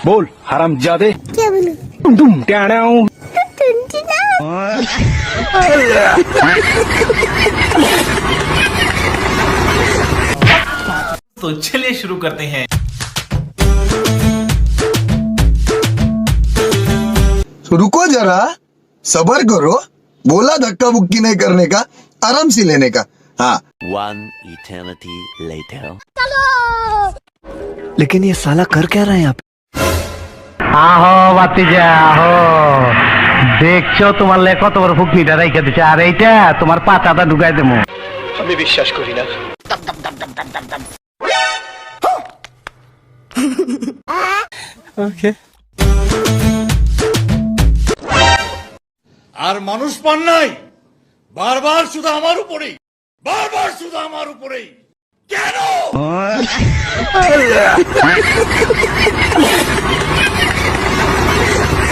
बोल हरामजादे। क्या बोलूं? तुम टैणाऊ। तो चलिए शुरू करते हैं। रुको जरा, सबर करो। बोला धक्का बुक्की नहीं करने का, आराम से लेने का। हाँ। One eternity later. लेकिन ये साला कर क्या रहा है यहाँ पे? আহো বাতিজা আহো, দেখছো তোমার লে কত বড় ফুকনিটা রাইখা দিছে, আর এইটা তোমার পাতাটা ঢুকাই দেবো। আমি বিশ্বাস করি না। আর মানুষ পান নাই, বারবার শুধু আমার উপরেই, বারবার শুধু আমার উপরেই কেন?